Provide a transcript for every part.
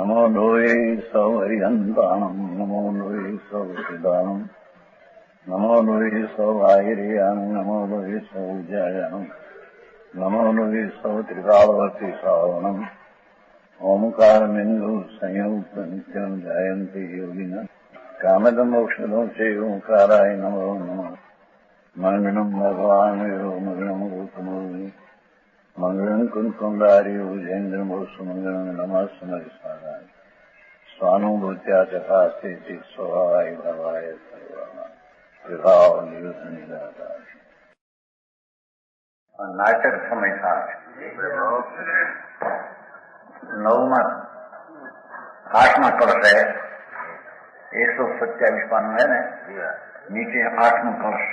नमो लोये सौहरिहन्ताणम् नमो लोये सौहृदानम् नमो लोये सौभागिर्याम् नमो लोये सौविजयानम् नमो लोये सौत्रिकालवर्ति सावनम् ओंकारमिन्दु संयुक्त नित्यम् जायन्ति योगिनः कामदमोक्षदं चैवोंकाराय नमो नमः मङ्गलम् भगवान् विरो मङ्गलम् गौतमोऽग्नि मङ्गलम् कुन्कुण्डार्यो जयेन्द्रमोसुमङ्गलम् नमः समरिसाराय स्वानुभूत्या चकास्ते स्वभावाय भवाय विभाव निदाताय। नाटक समय था 8वां कलश है 127 पान है ना, नीचे 8वां कलश।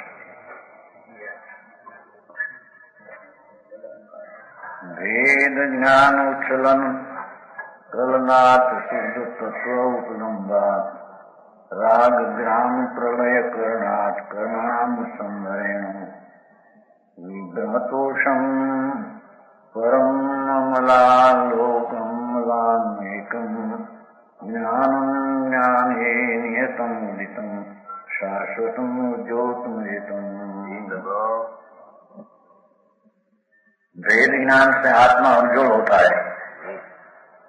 वेद ज्ञान उच्छलन कलनाथ शुद्ध तत्व उपलम्बा राग ग्राम प्रलय करणाट करणाम संवरेण विभ्रमतोषम परम अमलालोकमलान्मेकम् ज्ञानं ज्ञाने नियतं उदितं शाश्वतं ज्योतिमयितं। वेद ज्ञान से आत्मा उज्ज्वल होता है।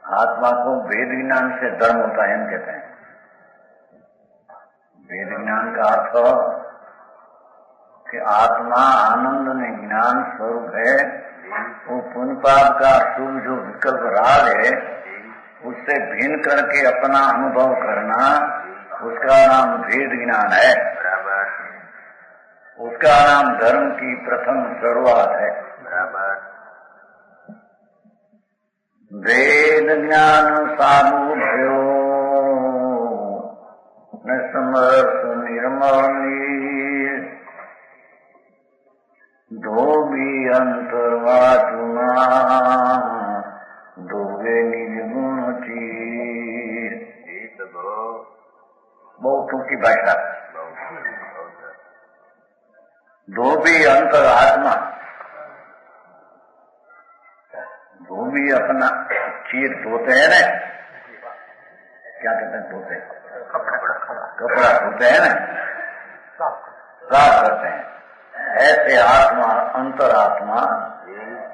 आत्मा को वेद ज्ञान से धर्म होता है, हम कहते हैं। वेद ज्ञान का अर्थ कि आत्मा आनंद में ज्ञान स्वरूप है। वो पुण्य पाप का शुभ जो विकल्प राग है उससे भिन्न करके अपना अनुभव करना, उसका नाम वेद ज्ञान है। उसका नाम धर्म की प्रथम शुरुआत है। वेद ज्ञान सामूढ़ो न समर्थ निर्मली धोबी अंतर्वाचुना धोबे निज गुण चीर। बहुत ऊंची भाषा। धोबी अंतर आत्मा, धोबी अपना चीर धोते हैं ना, क्या कहते हैं धोते, कपड़ा धोते हैं ना, साफ करते हैं। ऐसे आत्मा अंतरात्मा,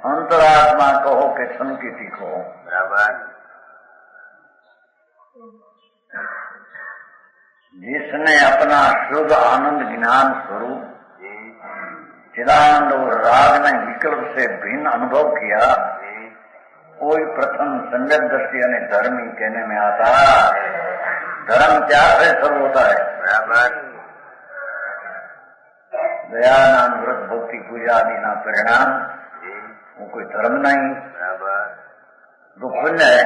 अंतरात्मा कहो कि संकिति कहो, जिसने अपना शुद्ध आनंद ज्ञान स्वरूप चिदानंद और राग में विकल्प से भिन्न अनुभव किया, कोई प्रथम सम्यक दृष्टि यानी धर्मी कहने में आता। धर्म त्याग से शुरू होता है। दया नाम व्रत भक्ति पूजा आदि ना परिणाम, वो कोई धर्म नहीं, तो पुण्य है।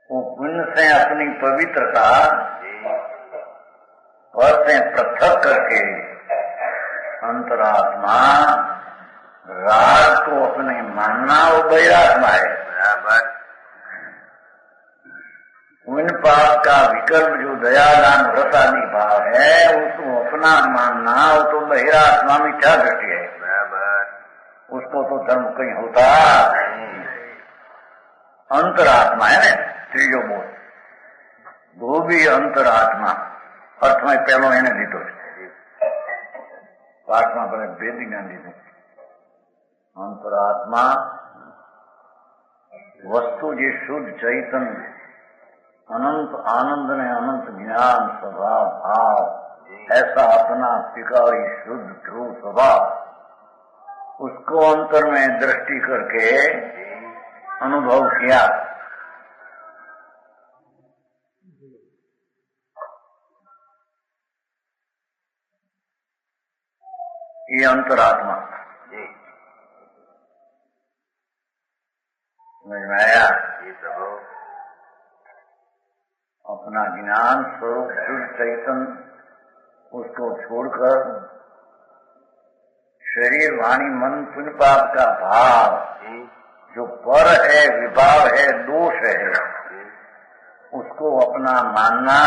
वो पुण्य से अपनी पवित्रता और से पृथक करके अंतरात्मा राग को अपने मानना वो बैरात्मा है। पुण्य पाप का विकल्प जो दयादान व्रत आदि भाव है उसको अपना मानना, वो तो बहिरात्मा मिथ्या दृष्टि है। उसको तो धर्म कहीं होता। अंतरात्मा है ना, त्रिजो बोल वो भी अंतरात्मा अर्थ में पहलो એને લીધો છે, પાઠમાં આપણે વેદ જ્ઞાન લીધું। अंतरात्मा वस्तु જે शुद्ध चैतन्य अनंत आनंद ने अनंत ज्ञान स्वभाव भाव ऐसा अपना पिकारी शुद्ध ध्रुव स्वभाव, उसको अंतर में दृष्टि करके अनुभव किया। ये अंतरात्मा समझ में आया। अपना ज्ञान स्वरूप शुद्ध चैतन्य उसको छोड़कर शरीर वाणी मन पुण्य पाप का भाव जो पर है, विभाव है, दोष है, उसको अपना मानना,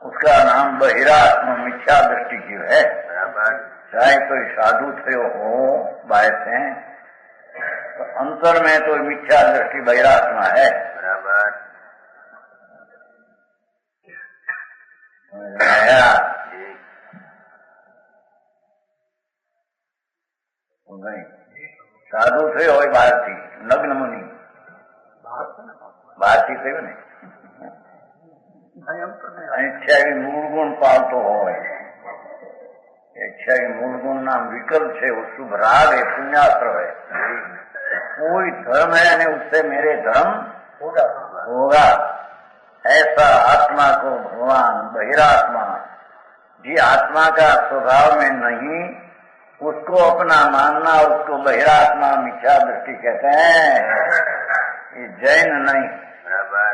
उसका नाम बहिरात्मा मिथ्या दृष्टि जीव है। चाहे कोई साधु थयो हो बाहर से, तो अंतर में तो मिथ्या दृष्टि बहिरात्मा है। बराबर। नहीं साधु थे और भारती नग्न मुनि भारती थे ने इच्छा मूल गुण पालतो हो इच्छा मूल गुण नाम विकल्प है वो शुभ राग है पुण्यास्त्र है। कोई धर्म है नहीं उससे मेरे धर्म होगा ऐसा आत्मा को भगवान बहिरात्मा जी आत्मा का स्वभाव में नहीं उसको अपना मानना उसको बहिरात्मा मिथ्या दृष्टि कहते हैं। ये जैन नहीं बराबर।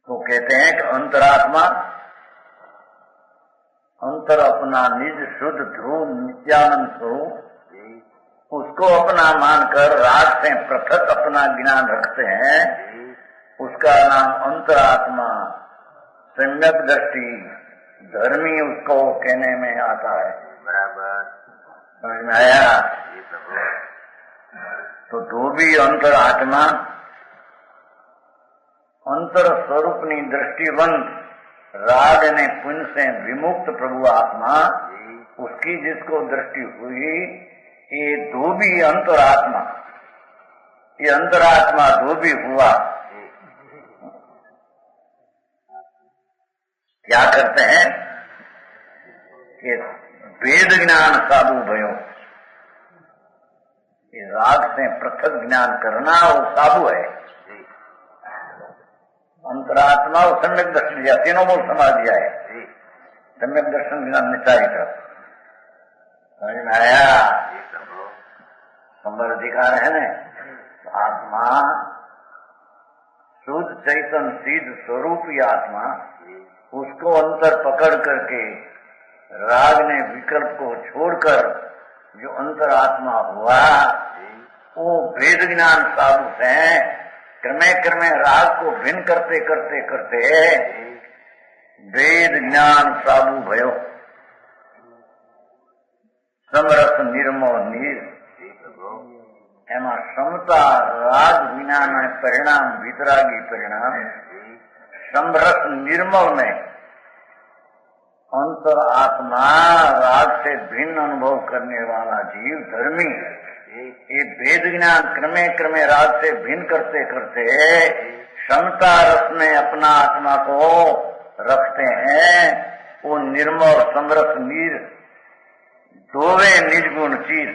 तो कहते हैं कि अंतरात्मा अंतर अपना निज शुद्ध ध्रुव नित्यानंद स्वरूप उसको अपना मानकर राग से पृथक अपना ज्ञान रखते हैं उसका नाम अंतरात्मा सम्यक दृष्टि धर्मी उसको कहने में आता है। बराबर। समझ में आया? तो धोबी अंतरात्मा अंतर स्वरूपनी दृष्टिवंत राग ने पुण्य से विमुक्त प्रभु आत्मा उसकी जिसको दृष्टि हुई ये धोबी अंतरात्मा ये अंतरात्मा धोबी हुआ क्या करते हैं कि वेद ज्ञान साधु भयो ये राग से पृथक ज्ञान करना वो साधु है। अंतरात्मा और सम्यक दर्शन दिया तीनों मूल समाज दिया है। सम्यक दर्शन ज्ञान निचारी कर समझ में आया? संबर दिखा रहे हैं आत्मा शुद्ध चैतन्य सिद्ध स्वरूपी आत्मा उसको अंतर पकड़ करके राग ने विकल्प को छोड़कर जो अंतरात्मा हुआ वो वेद ज्ञान साधु से क्रमे क्रमे राग को भिन्न करते करते करते वेद ज्ञान साधु भयो समरस निर्मो नीर एमा समता राग विना परिणाम वितरागी परिणाम समरस निर्मल में अंतर आत्मा राग से भिन्न अनुभव करने वाला जीव धर्मी ये वेद ज्ञान क्रमे क्रमे राग से भिन्न करते करते समता रस में अपना आत्मा को रखते हैं। वो निर्मल समरस नीर दोवे निज गुण चीर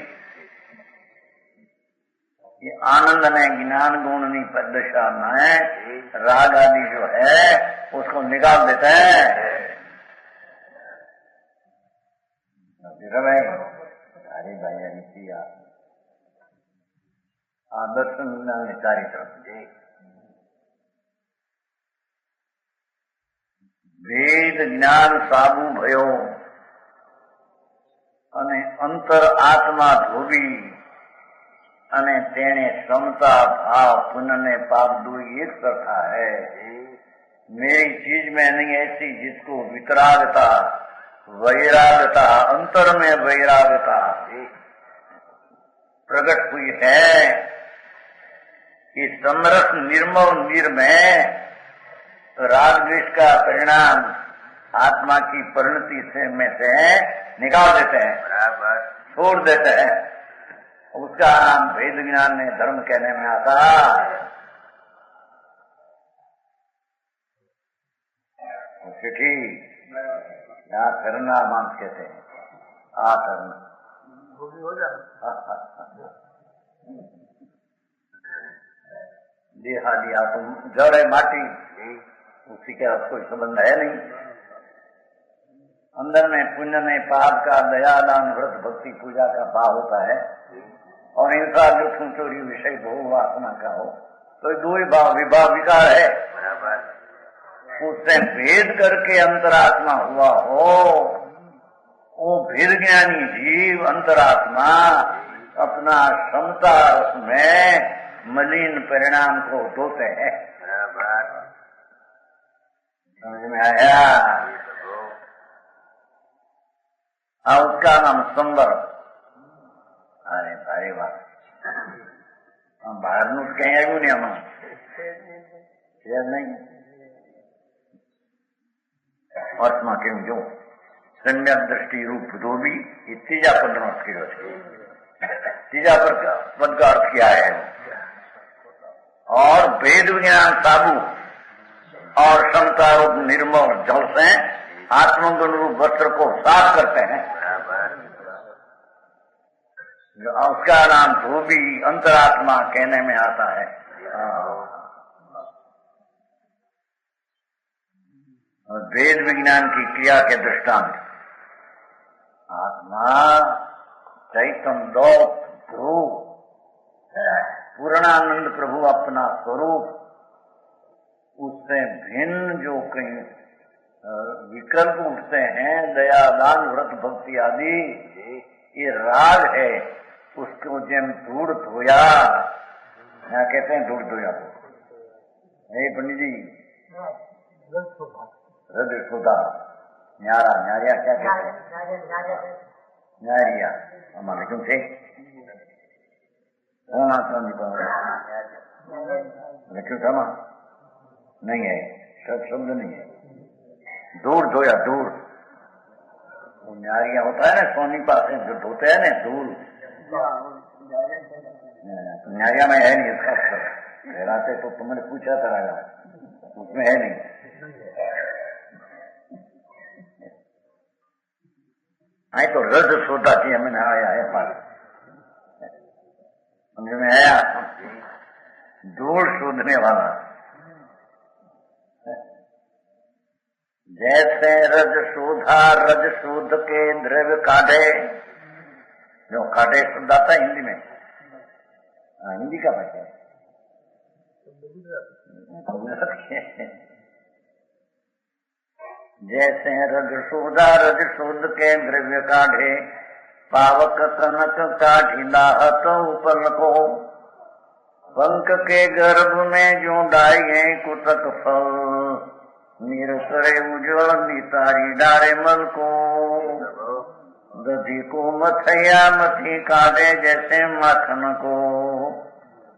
ये आनंद ने ज्ञान गुण नहीं पदशा में राग आदि जो है उसको निकाल देते हैं। अरे भाई दर्शन निचारी तरफ वेद ज्ञान साबु भयो અને અંતર આત્મા ધોબી અને તેને ક્ષમતા ભાव पुण्य ने पाप दो एक सरखा है। मेरी चीज में नहीं ऐसी जिसको वितरागता वैरागता अंतर में वैरागता प्रकट हुई है कि समरस निर्मल निर्मय राग द्वेष का परिणाम आत्मा की परिणति से में से निकाल देते हैं बराबर छोड़ देते हैं। उसका नाम वेद ज्ञान ने धर्म कहने में आता। चिट्ठी यहाँ करना मान कहते हैं आ करना देहा दिया तुम जड़ है माटी उसी का कोई संबंध है नहीं। अंदर में पुण्य में पाप का दया दान व्रत भक्ति पूजा का भाव होता है और हिंसा लुटन चोरी विषय भोग वासना का हो तो दो ही भाव विभाव विकार है। उससे भेद करके अंतरात्मा हुआ हो वो भेद ज्ञानी जीव अंतरात्मा अपना क्षमता उसमें मलिन परिणाम को धोते हैं। समझ में आया? उसका नाम संवर सारी बात બહાર નું કઈ આવ્યું ને આમાં છે નહીં. અર્થમાં કેવું જો सम्यक दृष्टि रूप धोबी ये तीजा पद નો અર્થ કર્યો છે. तीजा पद का अर्थ क्या है? और वेद विज्ञान साबु और समता रूप निर्मल जल से आत्मगुण रूप वस्त्र को साफ करते हैं. उसका नाम धोबी अंतरात्मा कहने में आता है. वेद विज्ञान की क्रिया के दृष्टांत आत्मा चैतन्य दो ध्रुव पूर्णानंद प्रभु अपना स्वरूप, उससे भिन्न जो कहीं विकल्प उठते हैं, दया दान व्रत भक्ति आदि, ये राग है. उसको जब धूड़ धोया, यहाँ कहते हैं धूड़ धोया. पंडित जी हृदय सुधा न्यारा न्यारिया क्या कहते हैं? न्यारिया हमारे क्यों थे होना क्यों था नहीं है, शब्द नहीं है. दूर धोया दूर, वो न्यारिया होता है ना सोनी पास जो धोते हैं ना दूर, न्यारिया में है नहीं इसका अक्षर. ठहराते तो तुमने पूछा था, उसमें है नहीं. आई तो रज सोता थी हमें आया है पास समझ में आया. धूल शोधने वाला जैसे रज शोधा, रज शोध के द्रव्य काढ़े. जो काढ़े शब्द आता है हिंदी में, हिंदी का भाषा जैसे रज शोधा, रज शोध के द्रव्य काढ़े, पावक कनक काढ़ी लाहत उपल को. पंख के गर्भ में जो डाये कुतक फल, निरसरे उज्ज्वल नितारी डारे मल को. दधी को मथैया मथी काढ़े जैसे माखन को,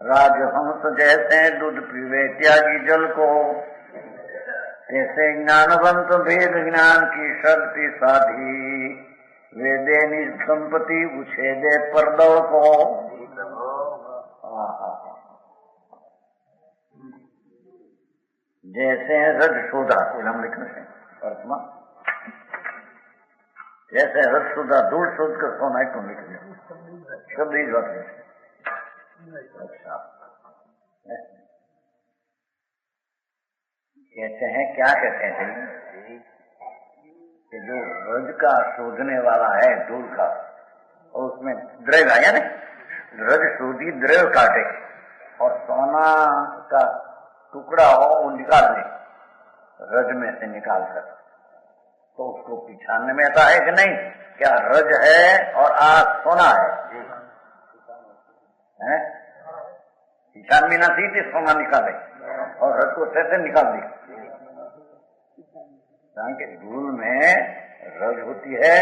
राजहंस जैसे दूध पीवे त्यागी जल को. ऐसे ज्ञानवंत भेद ज्ञान की शक्ति साधी, वेदे निसंपत्ति उछेदे पर्दो को. जैसे रज शोधा हम लिखने से अर्थमा, जैसे रज शोधा दूर शोध कर सोना क्यों लिखने शब्द ही बात है. अच्छा कहते हैं, क्या कहते हैं कि जो रज का शोधने वाला है धूल का, और उसमें द्रव्य आया ना, रज शोधी द्रव्य काटे और सोना का टुकड़ा हो वो निकाल ले रज में से निकाल कर, तो उसको पिछानने में आता है कि नहीं? क्या रज है और आज सोना है? पिछान में ना थी सोना निकाले और रज को से निकाल दी. कारण के धूल में रज होती है,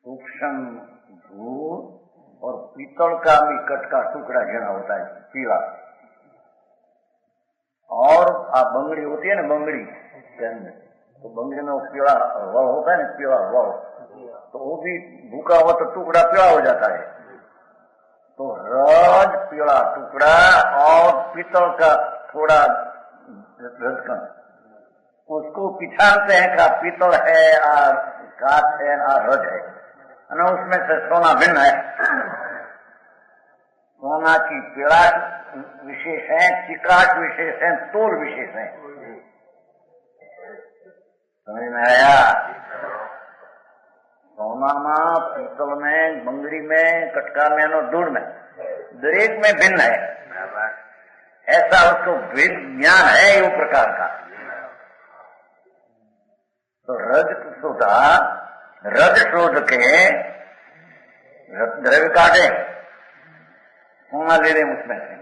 सूक्ष्म धूल, और पीतल का भी कट का टुकड़ा घेरा होता है पीला. और आप बंगड़ी होती है ना, बंगड़ी तो बंगड़ी में वो पीला वल होता है ना, पीला वल, तो वो भी भूखा हो तो टुकड़ा पीला हो जाता है. तो रज पीला टुकड़ा और पीतल का थोड़ा रजकन, उसको पिछानते हैं का पीतल है और कांच है और रज है, और उसमें से सोना भिन्न है. सोना की पीड़ाट विशेष है, चिकाट विशेष है, तोल विशेष है. समझ में आया? सोना में, पीतल में, बंगड़ी में, कटका में और दूर में, दरेक में भिन्न है. ऐसा उसको विज्ञान है यो प्रकार का. तो रज शोधा, रज शोध के द्रव्य काटे, सोना ले रहे उसमें से.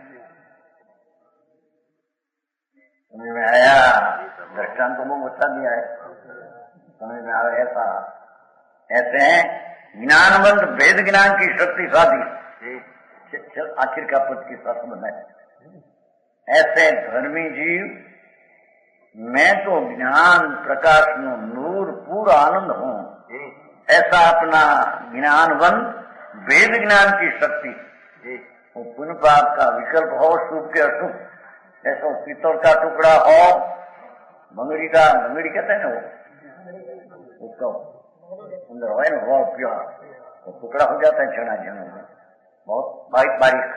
समझ में आया? दृष्टांत तो बहुत अच्छा दिया है, समझ में आ रहा है. ऐसा ऐसे हैं ज्ञानवंत वेद ज्ञान की शक्ति साधी आखिर का पद की साथ बनाए। ऐसे धर्मी जीव मैं तो ज्ञान प्रकाश नो नूर पूरा आनंद हूँ, ऐसा अपना ज्ञानवंत वेद ज्ञान की शक्ति वो पुण्य पाप का विकल्प हो, शुभ के अशुभ, ऐसा पीतल का टुकड़ा हो, मंगड़ी कहते हैं ना वो उसका अंदर हो ना वो प्योर तो टुकड़ा हो जाता है छना छना में, बहुत बारीक बारीक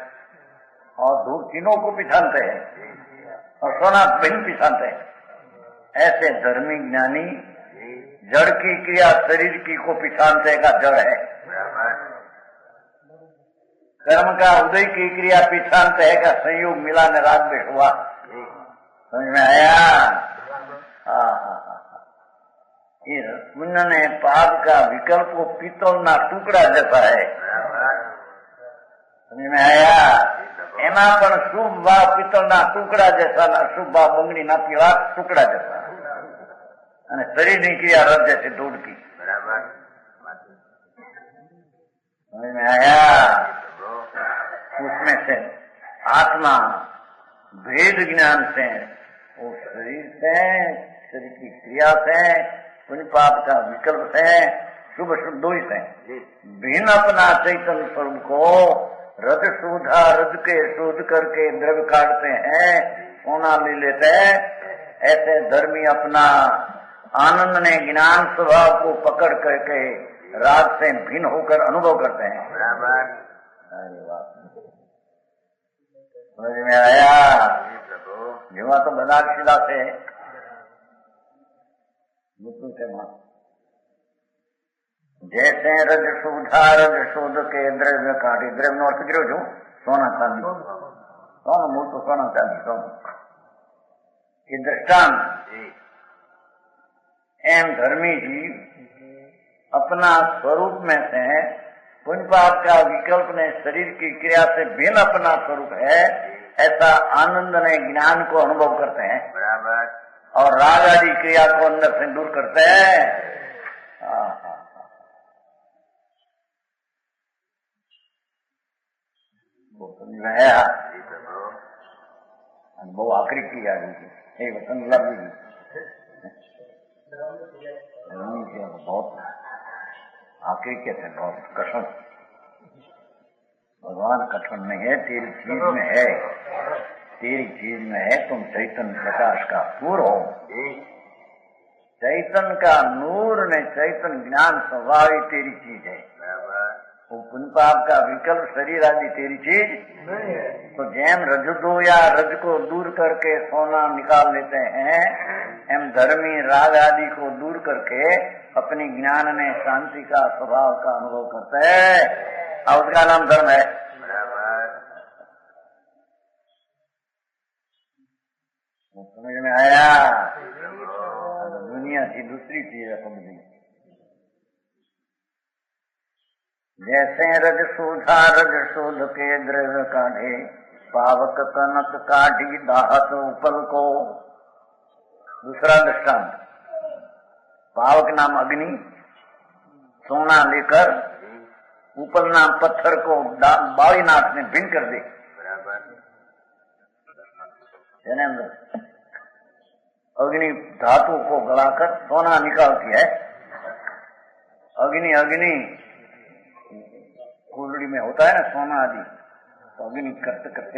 और दूर तीनों को पिछानते हैं और सोना बिन पिछानते हैं। ऐसे धर्मी ज्ञानी जड़ की क्रिया शरीर की को पिछानते का जड़ है, कर्म का उदय की क्रिया पिछानते है का संयोग मिला ने राग में हुआ। समझ में आया? पुण्य ने पाप का विकल्प को पीतल ना टुकड़ा जैसा है। समझ में आया? एमा पण शुभ भाव पीतल ना टुकड़ा जैसा, अशुभ भाव मंगनी ना पीवा टुकड़ा जैसा, शरीर की क्रिया रथ जैसे दूध की। समझ में आया? उसमें से आत्मा भेद ज्ञान से वो शरीर से, शरीर की क्रिया से, पुण्य पाप का विकल्प से, शुभ शुभ दोष से भिन्न अपना चैतन्य स्वरूप को रज शोधा रज के शोध करके द्रव्य काटते हैं, सोना ले लेते हैं। ऐसे धर्मी अपना आनंद ने ज्ञान स्वभाव को पकड़ करके राग से भिन्न होकर अनुभव करते हैं। अरे वाह, समझ में आया? युवा तो बनारसीला से जैसे रज शोध के द्रव्य काटे, द्रव्य नो अर्थ करो छो सोना चांदी, सोना मूल तो सोना चांदी सोना ये दृष्टांत। एम धर्मी जी अपना स्वरूप में से पुण्य पाप का विकल्प ने शरीर की क्रिया से भिन्न अपना स्वरूप है, ऐसा आनंद ने ज्ञान को अनुभव करते हैं और राग आदि क्रिया को अंदर से दूर करते हैं। बहुत आखिरी क्रिया है वतन लगी बहुत आखिरी के थे, बहुत कठिन। भगवान कठिन नहीं है, तेरी चीज में है, तेरी चीज में है। तुम चैतन्य प्रकाश का पूर्व हो, चैतन्य का नूर ने चैतन्य ज्ञान स्वभाव ही तेरी चीज है। वो पुण्य पाप का विकल्प शरीर आदि तेरी चीज नहीं है। तो जैम रजदो या रज को दूर करके सोना निकाल लेते हैं, एम धर्मी राग आदि को दूर करके अपनी ज्ञान ने शांति का स्वभाव का अनुभव करते हैं और उसका नाम धर्म है। समझ में आया? दुनिया की दूसरी चीज है समझी। जैसे रज शोध के द्रव्य काढ़े, पावक कनक काढ़ी दाहत उपल को। दूसरा दृष्टांत, पावक नाम अग्नि सोना लेकर उपल नाम पत्थर को बालीनाथ में भिन्न कर दे। अग्नि धातु को गलाकर सोना निकालती है। अग्नि कुंडली में होता है ना सोना आदि, तो अग्नि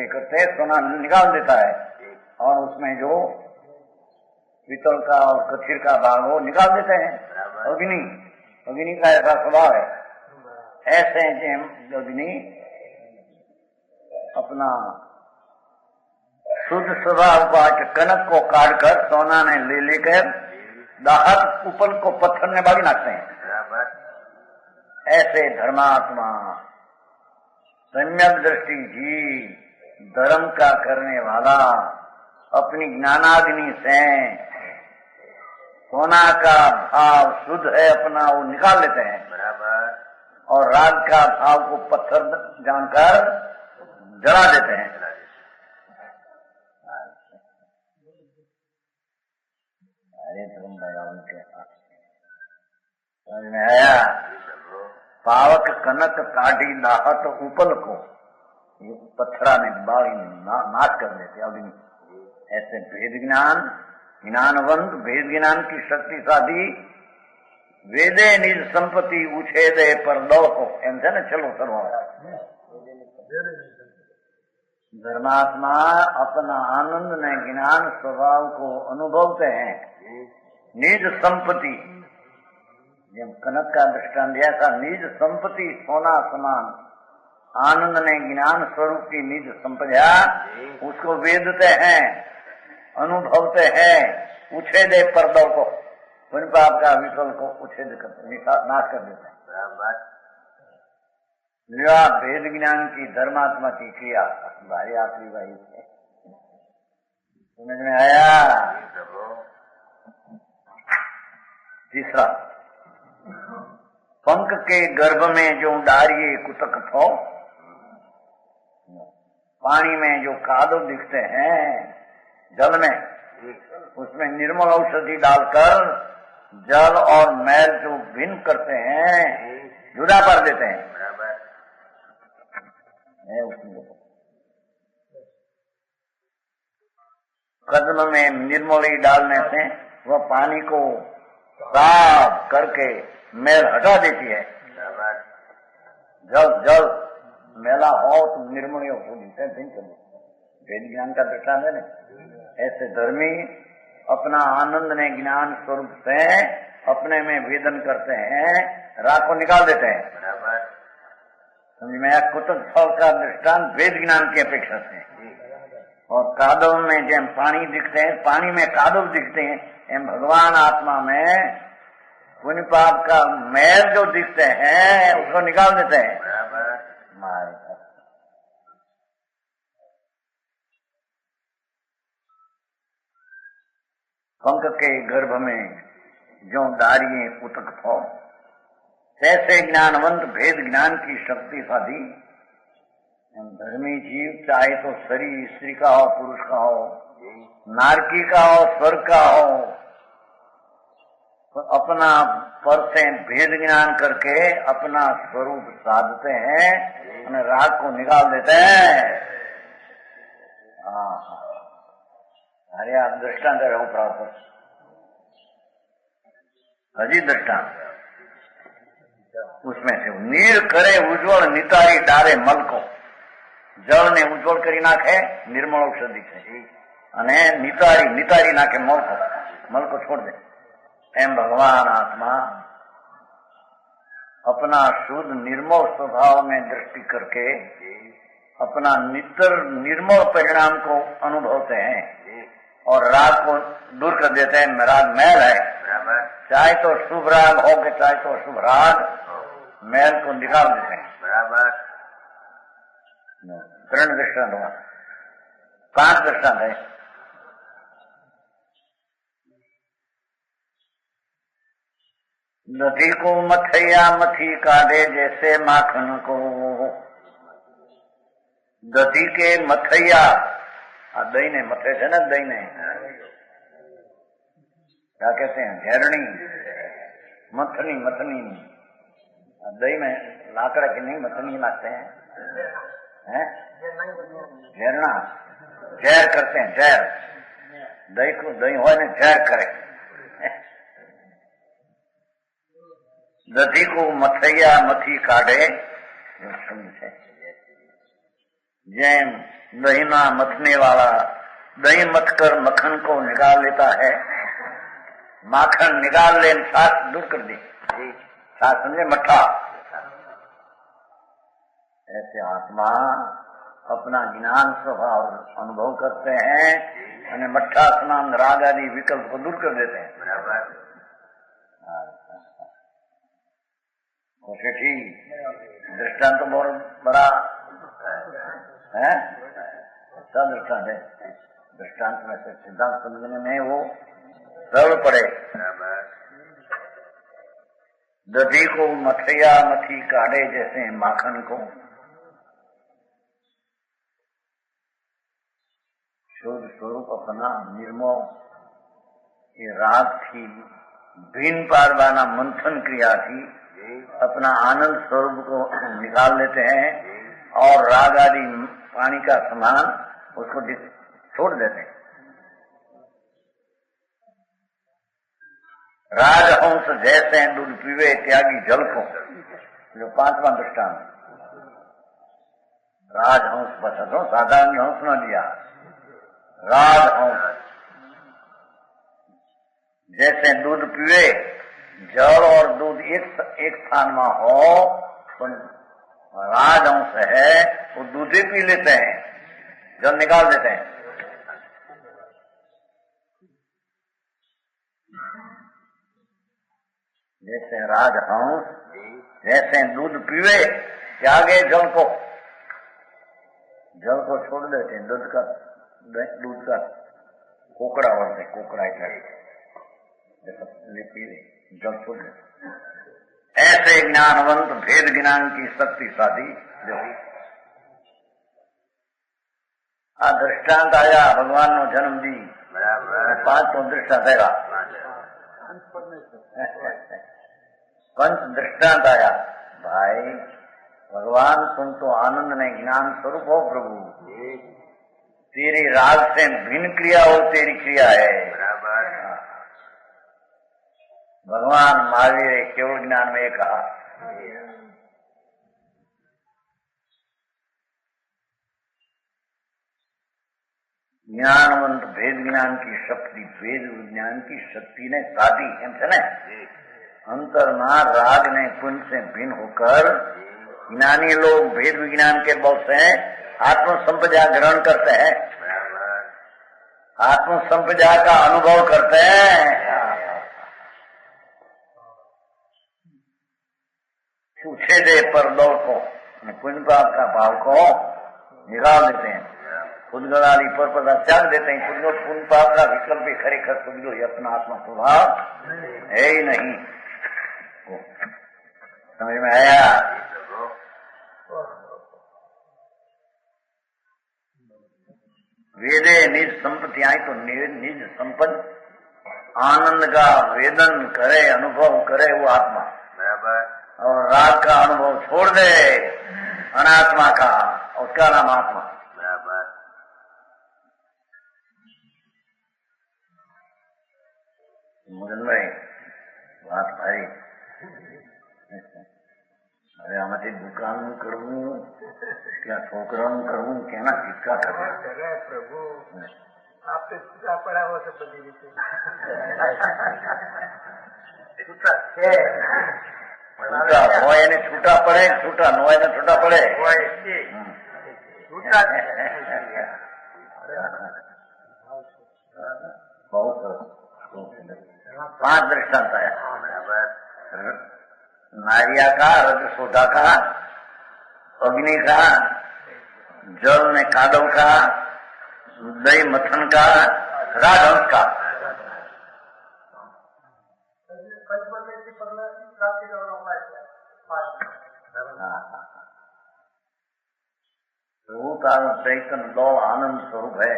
करते सोना निकाल देता है और उसमें जो पीतल का और कथिर का भाग वो निकाल देते हैं। अग्नि का ऐसा स्वभाव है। ऐसे अग्नि अपना शुद्ध स्वभाव को कनक को काट कर सोना ने ले लेकर दाहत उपल को पत्थर में बागी नाखते हैं। ऐसे धर्मात्मा सम्यक दृष्टि जी धर्म का करने वाला अपनी ज्ञानाग्नि से सोना का भाव शुद्ध है अपना वो निकाल लेते हैं और राग का भाव को पत्थर जानकर जला देते हैं। अरे धर्म भगवान के समझ में आया? पावक कनक काढ़ी दाहत उपल को, ये पत्थरा ने बाली नाश कर देते अग्नि। ऐसे भेद ज्ञान, ज्ञानवंत भेद ज्ञान की शक्ति साधी, वेदे निज संपत्ति उछेदे पर दो को, एम છે ને चलो सर्व धर्मात्मा अपना आनंद ने ज्ञान स्वभाव को अनुभवते हैं। निज संपत्ति, जब कनक का दृष्टांत दिया था, निज संपत्ति सोना समान आनंद ने ज्ञान स्वरूप की निज संपदा, उसको वेदते हैं, अनुभवते हैं, उछेदे पर्दों को, पुण्य पाप का विकल को उछेद करते, नाश कर देते हैं। भेद ज्ञान की धर्मात्मा की क्रिया भारी आखिरी भाई है, समझ में आया? तीसरा, पंख के गर्भ में जो डारिये कुतक थो, पानी में जो कादव दिखते हैं जल में, उसमें निर्मल औषधि डालकर जल और मैल जो भिन्न करते हैं, जुदा कर देते हैं। कदम में निर्मली डालने से वह पानी को साफ करके मैल हटा देती है। जल मैला हो तो निर्मली हो वेद ज्ञान का दृष्टांत है ना। ऐसे धर्मी अपना आनंद ने ज्ञान स्वरूप से अपने में वेदन करते हैं, राग को निकाल देते हैं। समझ में आया? कुतक फल का दृष्टांत वेद ज्ञान की अपेक्षा से, और कादव में जैसे पानी दिखते हैं, पानी में कादव दिखते हैं, एम भगवान आत्मा में पुण्य पाप का मैल जो दिखते हैं उसको निकाल देते हैं। पंख के गर्भ में जो डारिये उतक थो, ऐसे ज्ञानवंत भेद ज्ञान की शक्ति साधी धर्मी जीव, चाहे तो शरीर स्त्री का हो, पुरुष का हो, नारकी का हो, स्वर्ग का हो, तो अपना पर से भेद ज्ञान करके अपना स्वरूप साधते हैं और राग को निकाल देते हैं। अरे आप दृष्टांत रहो प्राप्त, हजी दृष्टांत उसमें से नीर करे उज्ज्वल नितारी डारे मल को, जल ने उज्ज्वल करी नाखे निर्मल औषधि से, अने नितारी नाखे मल को छोड़ दे। एम भगवान आत्मा अपना शुद्ध निर्मल स्वभाव में दृष्टि करके अपना नितर निर्मल परिणाम को अनुभवते हैं और राग को दूर कर देते हैं। राग मैल है, चाहे तो शुभ राग हो के चाहे तो शुभ राग, मैल को निकाल देते हैं। बराबर 3 दृष्टांत हुआ, 5 दृष्टांत है। दधी को मथैया मथी काढ़े जैसे माखन को, दधी के मथैया, दही ने मथे थे ना, दही ने क्या कहते हैं, घेरणी, मथनी, दही में लाकड़ा की नहीं मथनी लाते हैं, घेरना, जहर करते हैं, जहर, दही हो ने जहर करे। दधी को मथैया मथी काढ़े, जैन दहीना मथने वाला दही मथकर मक्खन को निकाल लेता है, माखन निकाल ले, सास दूर कर दी, सास समझे मट्ठा। ऐसे आत्मा अपना ज्ञान स्वभाव अनुभव करते हैं और मट्ठा स्नान राग आदि विकल्प को दूर कर देते हैं। ठीक दृष्टांत तो बहुत बड़ा है, अच्छा दृष्टांत है। दृष्टांत में से सिद्धांत समझने में वो सरल पड़े। दधी को मथैया मथी काढ़े जैसे माखन को, शुद्ध स्वरूप अपना निर्मोह ये राग थी, भीन पारवाना मंथन क्रिया थी अपना आनंद स्वरूप को निकाल लेते हैं और राग आदि पानी का समान उसको छोड़ देते हैं। राजहंस जैसे दूध पीवे त्यागी जल को, जो 5वां दृष्टांत। राजहंस बस दो, साधारण हंस न दिया। राजहंस जैसे दूध पीवे, जल और दूध एक स्थान में हो, तो राजहंस है वो दूध ही पी लेते हैं, जल निकाल देते हैं। जैसे राजहंस जैसे दूध पीवे त्यागे जल को छोड़ देते हैं। दूध का कोकड़ा बोलते, कोकड़ा पी ले, जल छोड़ देते। ऐसे ज्ञानवंत भेद ज्ञान की शक्ति साधी जो आ दृष्टांत आया भगवान नो जन्म दी, 5 तो दृष्टांत आएगा, 5 दृष्टांत आया। भाई भगवान तुम तो आनंद में ज्ञान स्वरूप हो प्रभु, तेरी राग से भिन्न क्रिया हो, तेरी क्रिया है। भगवान महावीर केवल ज्ञान में कहा। ज्ञानवंत भेद ज्ञान की शक्ति, भेद विज्ञान की शक्ति ने साधी एम छे ने अंतर में राग ने पुण्य से भिन्न होकर ज्ञानी लोग भेद विज्ञान के बल से आत्म संपदा ग्रहण करते हैं, आत्म संपदा का अनुभव करते हैं। छूछे दे पर दौड़ को, पुण्य पाप का भाव को निकाल देते हैं, खुदगलाली पर पदा त्याग देते हैं। पुण्य पाप का विकल्प खरेखर खुद अपना आत्मा स्वभाव है ही नहीं। समझ में आया? वेदे निज संपत्ति आई तो निज संपत्ति आनंद का वेदन करे, अनुभव करे वो आत्मा, और राग का अनुभव छोड़ दे अनात्मा का, उसका नाम आत्मा। मुझे बात भाई, अरे आમાંથી દુકાનનું કરવું કે છોકરાનું કરવું કેના સિક્કા કરે પ્રભુ, આપે છૂટા પડાવો છો બધી રીતે, છૂટા છે છૂટા હોય એને છૂટા પડે, છૂટા ન હોય ને છૂટા પડે, છૂટા બહુ સરસ। 5 दृष्टांत आया, नारिया का, रजसोदा का, अग्नि का, जल ने कादव का, दही मथन का, राजहंस का। प्रभु का चैतन्य दो आनंद स्वरूप है।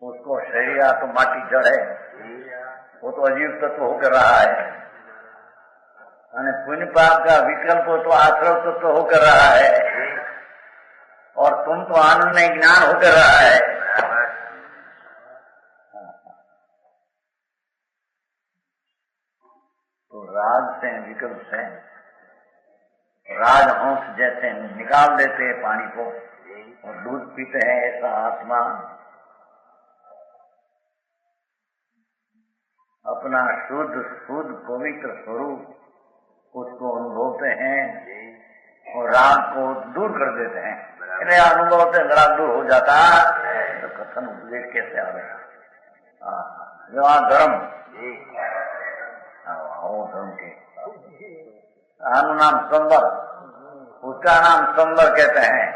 उसको शरीर तो माटी जड़ है, वो तो अजीब तत्व होकर रहा है, और पुण्य पाप का विकल्प तो आश्रव तत्व होकर रहा है, और तुम तो आनंद में ज्ञान होकर रहा है। तो राग से विकल्प से राजहंस जैसे निकाल देते हैं पानी को और दूध पीते हैं, ऐसा आत्मा अपना शुद्ध पवित्र स्वरूप उसको अनुभवते हैं और राग को दूर कर देते हैं। इन्हें अनुभव से राग दूर हो जाता तो कथन उपदेश कैसे आवेगा? जो धर्म वो धर्म के आनु नाम संबर, उसका नाम संबर कहते हैं।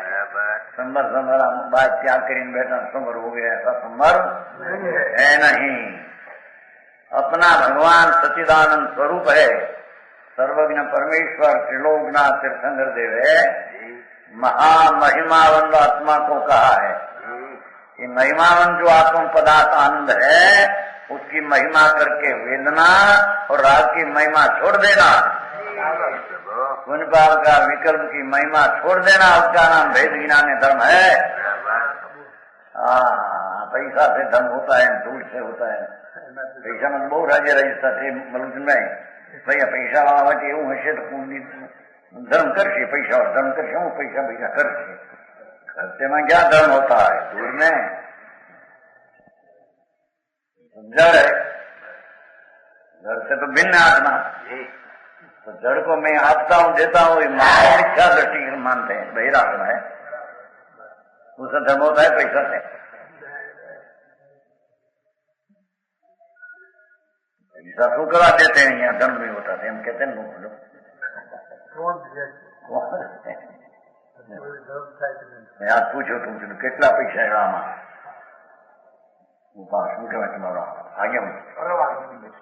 संबर बात त्याग करीन बैठा संबर हो गया, ऐसा संबर है नहीं। अपना भगवान सच्चिदानंद स्वरूप है, सर्वज्ञ परमेश्वर त्रिलोकनाथ तीर्थंकर देव है, महामहिमावंत आत्मा को कहा है। ये महिमावंत जो आत्म पदार्थ आनंद है उसकी महिमा करके वेदना और राग की महिमा छोड़ देना, पुण्य पाप का विकल्प की महिमा छोड़ देना, उसका नाम भेद ज्ञान धर्म है। पैसा से धर्म होता है, दूर से होता है। पैसा में बहुत राज्य रजिस्टर थे मलूक में भैया पैसा आवे એવું હશે તો धर्म करके पैसा और धर्म करके હું पैसा पैसा करके खर्चे में क्या धर्म होता है? दूर में जड़ है, जड़ से तो भिन्न आत्मा। तो जड़ को मैं आपता हूँ देता हूँ, मिथ्या दृष्टि मानते हैं, बहिरात्मा है, उसका धर्म होता है पैसा से। ऐसा शू करा देते हैं, यहाँ धर्म नहीं होता थे, हम कहते हैं यार पूछो तुमसे કેટલા પૈસા આવ્યા આમાં? શું કહેવાય તમારો આગે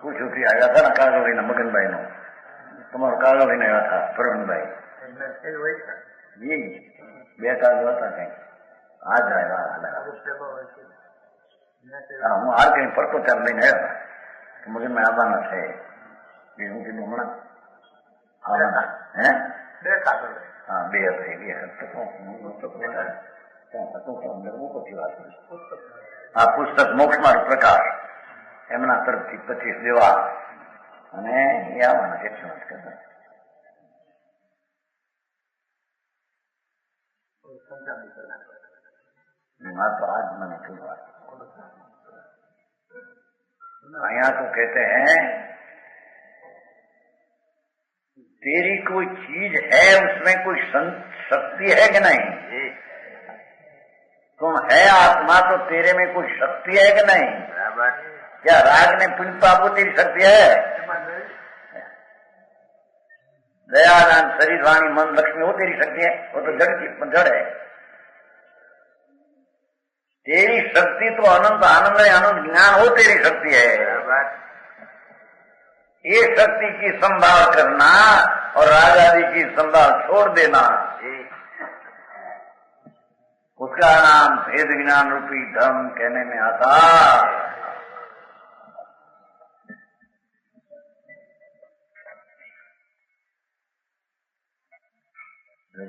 પૂછ્યું કે આવ્યા હતા ને કાગળ લઈને મગનભાઈ નો, તમારો કાગળ લઈને આવ્યા હતા પ્રવીણભાઈ, બે કાગળ હતા કઈ આજ આવ્યા. હું હાલ કઈ પડતો ત્યારે લઈને આવ્યા હતા, મગનમાં આવવાના છે. હું કીધું હમણાં આવવાના હે બે કાગળ. हाँ બે હતી આ પુસ્તક મોક્ષ માર્ગ પ્રકાશ એમના તરફથી 25 દેવા અને એ આવવાના છે. तो आज मैंने क्यों बात यहाँ तो कहते हैं तेरी कोई चीज है, उसमें कोई शक्ति है कि नहीं? तुम है आत्मा तो तेरे में कोई शक्ति है कि नहीं? क्या राग ने पुण्य पाप को तेरी शक्ति है? दया दान शरीर वाणी मन लक्ष्मी वो तेरी शक्ति है? वो तो जड़ की जड़ है। तेरी शक्ति तो अनंत आनंद है, अनंत ज्ञान वो तेरी शक्ति है। ये शक्ति की संभाल करना और राग आदि की संभाल छोड़ देना, उसका नाम भेद ज्ञान रूपी धर्म कहने में आता।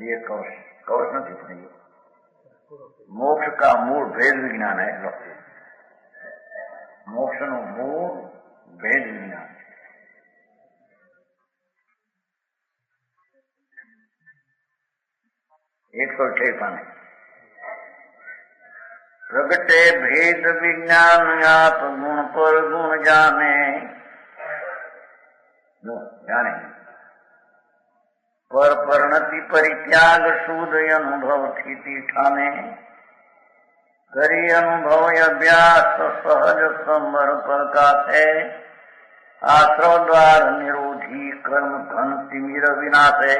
ये कौश नहीं थी, मोक्ष का मूल भेद विज्ञान है। मोक्ष नो मूल भेद विज्ञान। एक तो ठेकाने प्रगटे भेद विज्ञान आप गुण पर गुण जाने, जाने पर परिणति परित्याग सूद अनुभव थी ठाने, करी अनुभव अभ्यास सहज संबर प्रकाशे, आश्रव द्वार निरोधी कर्म धन तिमिर विनाशे,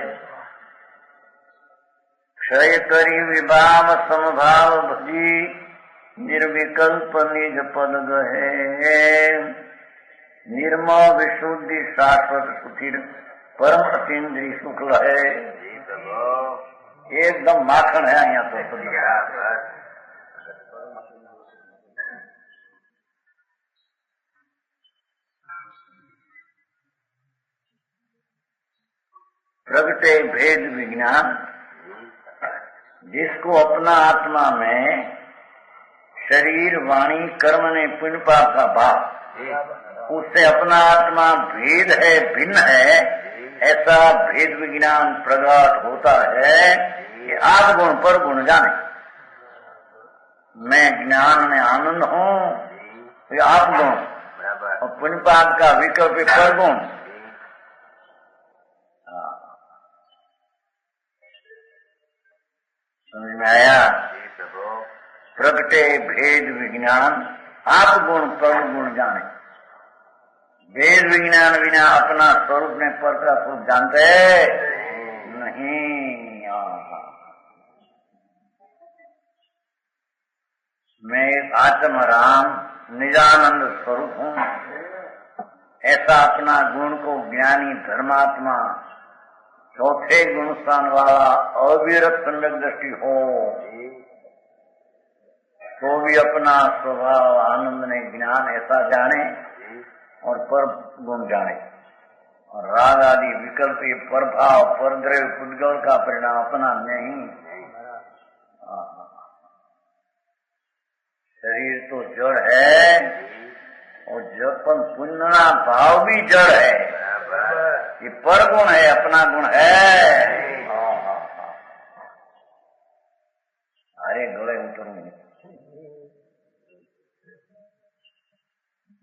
क्षय करी विभाव समभाव भजी, निर्विकल्प निज पद गहे, निर्मल विशुद्धि शाश्वत सुखी परम अतीन्द्रिय सुख लहे। एकदम माखन है यहाँ तो। प्रगटे भेद विज्ञान, जिसको अपना आत्मा में शरीर वाणी कर्म ने पुण्य पाप का भाव, उससे अपना आत्मा भेद है, भिन्न है, ऐसा भेद विज्ञान प्रकट होता है कि आप गुण पर गुण जाने। मैं ज्ञान में आनंद हूँ, ये आप गुण, और पुण्य पाप का विकल्प पर गुण। समझ में आया? प्रगटे भेद विज्ञान आप गुण पर गुण जाने। भेद विज्ञान बिना अपना स्वरूप में पर का स्वरूप जानते नहीं। मैं एक आत्म राम निजानंद स्वरूप हूँ, ऐसा अपना गुण को ज्ञानी धर्मात्मा चौथे गुण स्थान वाला अविरत सम्यक दृष्टि हो, तो भी अपना स्वभाव आनंद ने ज्ञान ऐसा जाने और पर गुण जाने, और राग आदि विकल्प ये प्रभाव परद्रव्य पुद्गल का परिणाम अपना नहीं। शरीर तो जड़ है और जपन पुण्य भाव भी जड़ है, ये पर गुण है, अपना गुण है। अरे गले उतरूंगी,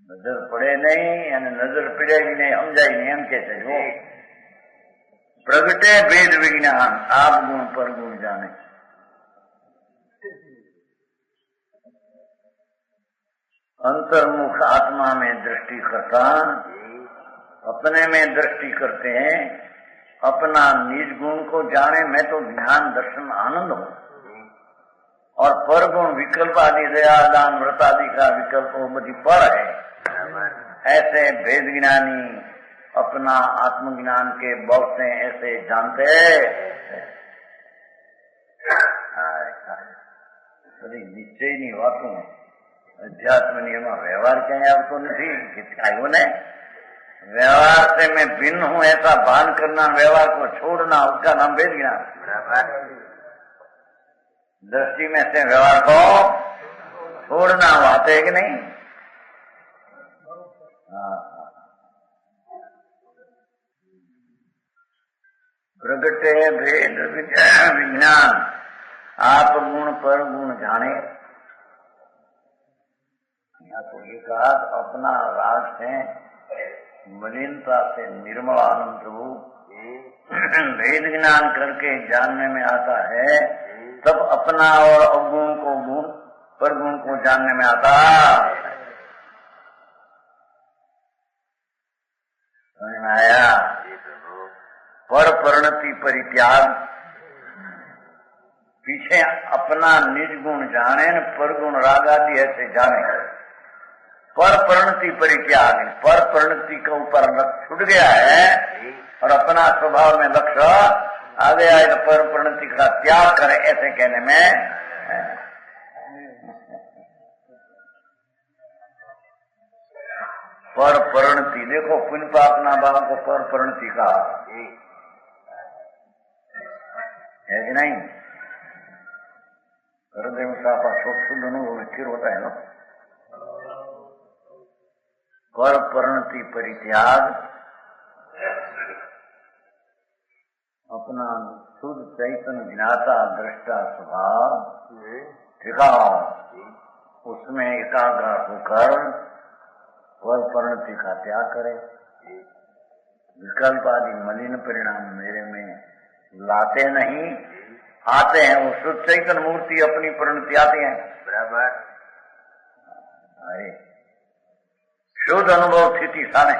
नजर પડે नहीं, અને नजर पड़ेगी नहीं, समझाई नहीं, એમ કે છે જો प्रगटे भेद विज्ञान आप गुण पर गुण जाने। अंतर्मुख आत्मा में दृष्टि करता, अपने में दृष्टि करते हैं, अपना निज गुण को जाने में तो ज्ञान दर्शन आनंद हो, और पर गुण विकल्प आदि दया दान व्रत आदि का विकल्प वो बड़ी पर है। ऐसे भेद ज्ञानी अपना आत्मज्ञान के बल से ऐसे जानते बड़ी निश्चय नहीं वातों अध्यात्म नियम व्यवहार कहीं आवतो नहीं कि आयो ने व्यवहार से मैं भिन्न हूँ ऐसा भान करना, व्यवहार को छोड़ना, उसका नाम भेद ज्ञान। दृष्टि में से व्यवहार को छोड़ना आते है कि नहीं? प्रगटे भेद विज्ञान आप गुण पर गुण जाने। यहाँ तो ये कहा अपना राग से मलिनता से निर्मल आनंद हो भेद ज्ञान करके जानने में आता है, तब अपना और अवगुण को गुण पर गुण को जानने में आता। समझ में आया? पर परिणति परित्याग, पीछे अपना निज गुण जाने न पर गुण राग आदि ऐसे जाने। पर परिणति परित्याग, पर परिणति के ऊपर लक्ष्य छूट गया है और अपना स्वभाव में लक्ष्य आ गया है, तो पर परिणति का त्याग करे, ऐसे कहने में पर परिणति। देखो पुण्य पापना भाव को पर परिणति कहा है कि नहीं? हृदय में साफा छोट शुद्ध अनुभव स्थिर होता है ना। पर परिणति परित्याग, अपना शुद्ध चैतन्य ज्ञाता दृष्टा स्वभाव ठिकाओ, उसमें एकाग्र होकर पर परिणति का त्याग करे। विकल्प आदि मलिन परिणाम मेरे में लाते नहीं, आते हैं वो शुद्ध चैतन्य मूर्ति अपनी परिणति आती है। बराबर अरे शुद्ध अनुभव स्थिति साने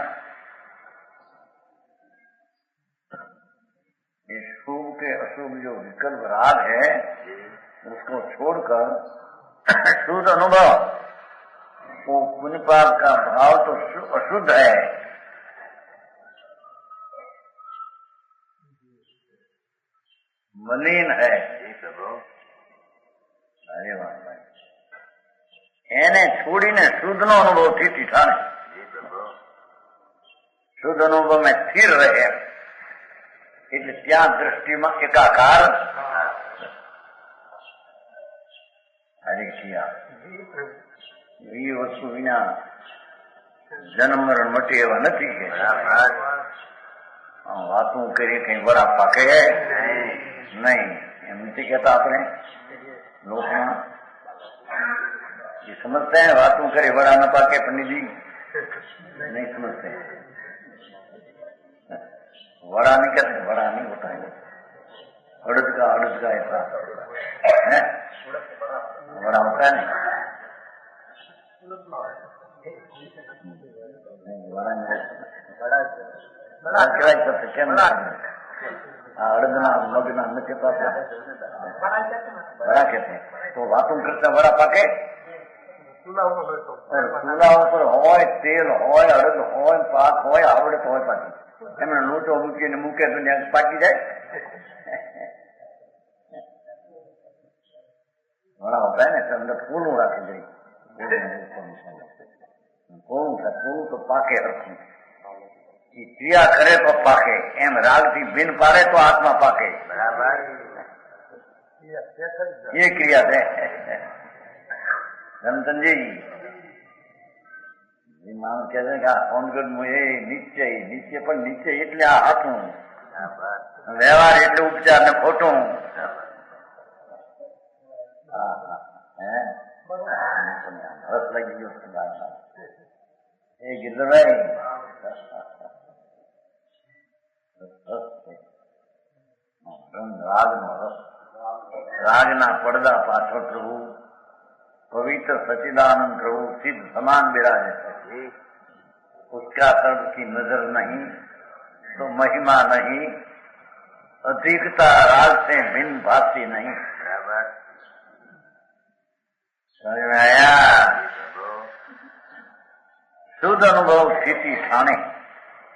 शुभ के अशुभ जो विकल्प राग है उसको छोड़कर शुद्ध अनुभव, वो पुण्य पाप का भाव तो अशुद्ध है, मलिन है। अरे वाह भाई, એને છોડીને શુદ્ધનો અનુભવ થી થાય, શુદ્ધ અનુભવ में સ્થિર રહે, એટલે ત્યાં દ્રષ્ટિમાં એકાકાર હરે કિયા। એ વસ્તુ વિના જન્મ મરણ મટે એવા નથી કે વાતું કરીએ કઈ વરા પાકે નહીં, એમ નથી કહેતા આપણે લોકમાં। ये समझते हैं बातों करे बड़ा न पाके, पंडित जी नहीं समझते हैं। बड़ा नहीं कहते, बड़ा नहीं होता है, अड़द का ऐसा है, बड़ा होता है नहीं, बड़ा नहीं, बड़ा क्या करते क्या अड़दना मगना न कहता, बड़ा कहते हैं। तो बातों करते बड़ा पाके चूल्हा पर હોય તેલ હોય અડદ હોય પાક હોય આવડત હોય પાછી એમને લોટો મૂકીને મૂકે તો ત્યાં પાકી જાય। बड़ा होता है ना तो अंदर फूल उड़ा के गई फूल तो पाके रखू क्रिया करे तो पाके एम राग थी बिन पारे तो आत्मा पाके बराबर ये क्रिया है धनचंद जी माणूस कहते કે ફોનગઢ એ નીચે પણ નીચે એટલે આ હાથું વ્યવહાર એટલે ઉપચાર ને ખોટું રસ લાગી ગયો એ ગિરધરભાઈ રાગનો રસ રાગના પડદા પાછળ પ્રભુ पवित्र सचिदानंद प्रभु सिद्ध समान विराजे है उसका सर्व की नजर नहीं तो महिमा नहीं अधिकता राग से भिन्न भाती नहीं समझ में आया शुद्ध अनुभव स्थिति ठाणे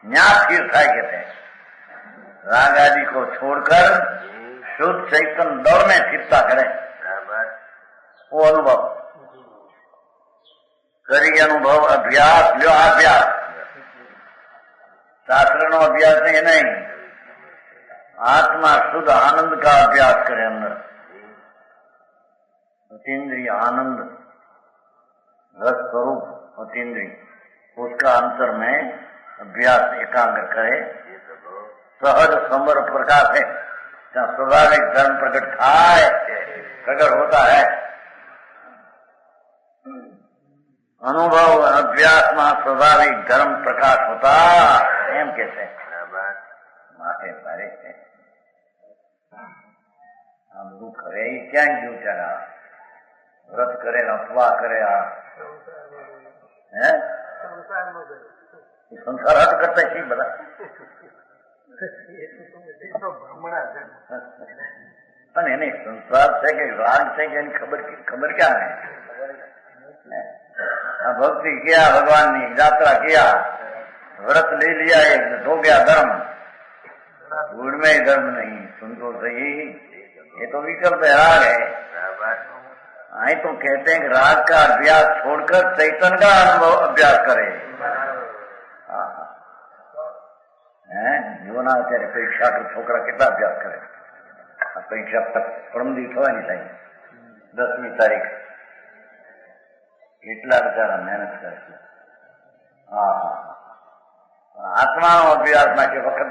न्या फिर થાય कहते हैं राग आदि को छोड़कर शुद्ध चैतन्य दौड़ में स्थिरता करे वो अनुभव करी अनुभव अभ्यास लो अभ्यास शास्त्र नो अभ्यास है नहीं आत्मा शुद्ध आनंद का अभ्यास करे अंदर अतीन्द्रिय आनंद रस स्वरूप अतीन्द्रिय उसका अंतर में अभ्यास एकाग्र करे सहज समर प्रकाश है जहाँ स्वाभाविक धर्म प्रकट थाय प्रकट होता है अनुभव अभ्यास में स्वाभाविक धर्म प्रकाश होता एम कहते माथे भारे हम दुख करे क्या क्यों चला व्रत करे अफवाह करे संसार हट करता है बता પણ એની સંસાર છે કે રાગ છે કે એની ખબર क्या है भक्ति किया भगवान ने यात्रा किया व्रत ले लिया एक हो गया धर्म गुड़ में ही धर्म नहीं सुन तो सही ये तो विकल्प राग है आई तो कहते हैं कि राग का अभ्यास छोड़कर चैतन्य का अनुभव अभ्यास करे जो ना અત્યારે परीक्षा तो छोकरा कितना अभ्यास करे परीक्षा परमदी થવાની चाहिए 10મી તારીખ કેટલા બિચારા મહેનત કરે છે આત્માનો અભ્યાસ માટે વખત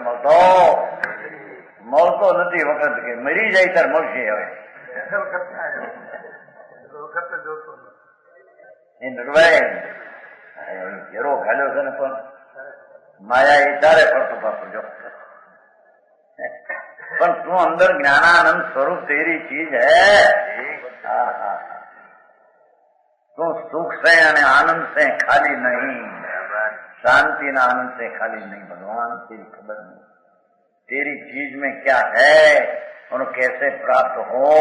મળતો નથી વખત કે મરી જાય ત્યારે મળશે હવે એ નરવાય ઘેરો ઘાલ્યો છે ને પણ માયા એ તારે પડતું પાછું જો પણ તું અંદર જ્ઞાનાનંદ સ્વરૂપ તેરી ચીજ હે तो सुख से यानी आनंद से खाली नहीं शांति न आनंद से खाली नहीं भगवान तेरी खबर नहीं तेरी चीज में क्या है और कैसे प्राप्त हो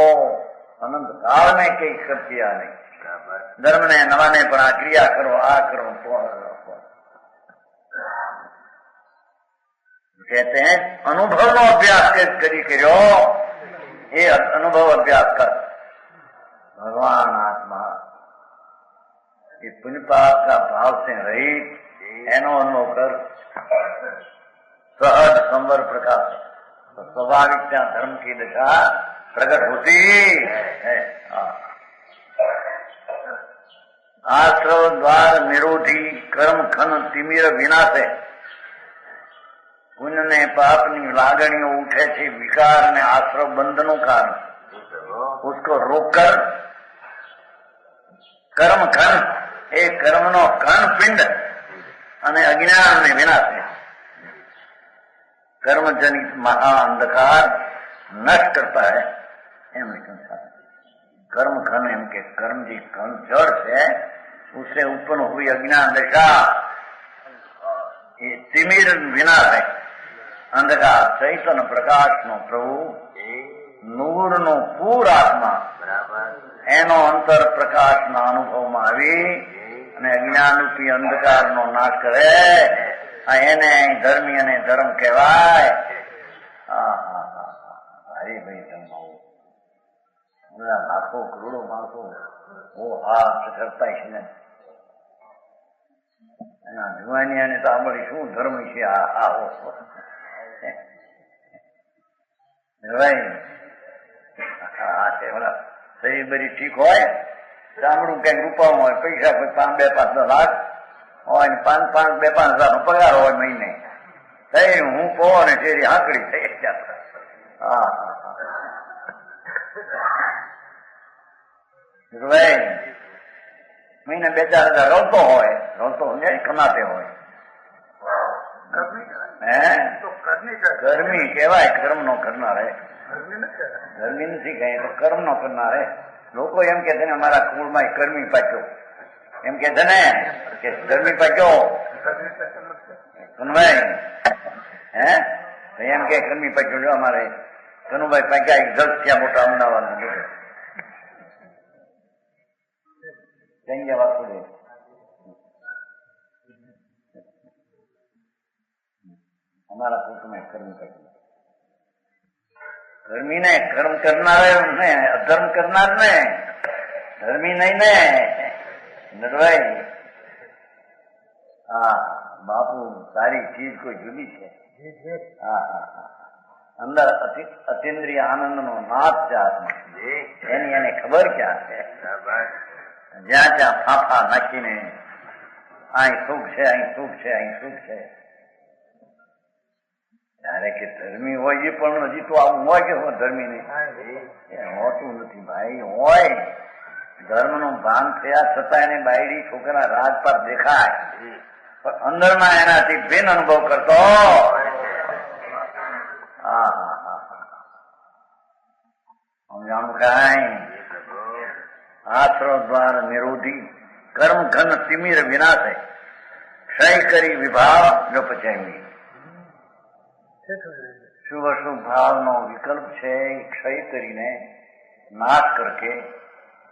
अनंत काल में कई कर किया नहीं धर्म ने नवाने पड़ा क्रिया करो आ करो तो कहते हैं अनुभव नो अभ्यास करी करो ये अनुभव अभ्यास कर भगवान आत्मा कि पुण्य पाप का भाव से रहित एनो अनुभव कर सहज संवर प्रकाश तो स्वाभाविक धर्म की दिशा प्रकट होती है आश्रव द्वार निरोधी कर्म खन तिमिर विनाश है पुण्य ने पाप लागणियों उठे छे विकार ने आश्रव बंधनों कारण उसको रोककर कर्म खन એ કર્મનો કણ પિંડ અને અજ્ઞાન ને વિનાશ कर्मजनित महा अंधकार नष्ट करता है कर्म खन इनके कर्म जी कण जड़ से उससे उत्पन्न हुई अज्ञान दशा ये तिमिर विनाश है अंधकार चैतन्य प्रकाश नो प्रभु नूर नो पूर आत्मा एनो अंतर प्रकाश ना अनुभव में आवी અને અજ્ઞાન રૂપી અંધકાર નો નાશ કરે એને ધર્મી અને ધર્મ કહેવાય. હરિભાઈ બધા લાખો કરોડો માણસો ઓ હાથ કરતા છે ને એના જુવાનિયાને તો આપણી શું ધર્મ છે આ શરીર બરી ઠીક હોય, ચામડું કઈક રૂપામાં હોય, પૈસા કોઈ 5-10 લાખ હોય ને 5-5 નો પગાર હોય મહિને, થઈ હું પો ને શેરી હાંકડી થઈ ભાઈ મહિને 2-4 હજાર રવતો સમજાય કમાતે હોય. ગરમી કેવાય કર્મ નો કરનાર હે, ગરમી નથી કહે તો કર્મ નો કરનાર હે. લોકો એમ કે છે ને અમારા કુળમાં ગરમી પાક્યો, એમ કે છે ને કે ગરમી પાક્યો કનુભાઈ એમ કે ગરમી પાક્યો જો અમારે કનુભાઈ પાક્યા જલ્દ ત્યાં મોટા અમદાવાદ જઈ વાત સુધી અમારા કુટુંબમાં ગરમી પાકી. ગરમી ને કર્મ કરનાર ને અધર્મ કરનાર ને ધર્મી નહીં ને નરવાઈ. હા બાપુ સારી ચીજ કોઈ જુદી છે. અંદર અતિન્દ્રિય આનંદ નો નાદ છે આત્મા, એની એને ખબર ક્યાં છે. જ્યાં ત્યાં ફાંફા નાખીને અહીં સુખ છે, અહીં સુખ છે, અહીં સુખ છે. ત્યારે કે ધર્મી હોય એ પણ હજી તો આવું હોય કે હું ધર્મી નહીં હોતું નથી ભાઈ. હોય ધર્મ નું ભાન થયા છતાં એને બાયડી છોકરા રાજ પર દેખાય પણ અંદરમાં એનાથી ભિન્ન અનુભવ કરતો. સમજાણું કાંઈ આશ્રવ દ્વાર નિરોધી કર્મ ઘન તિમિર વિનાશે ક્ષય કરી વિભાવ જો પચાવી. શુભ અશુભ ભાવનો વિકલ્પ છે ક્ષય કરીને नाश करके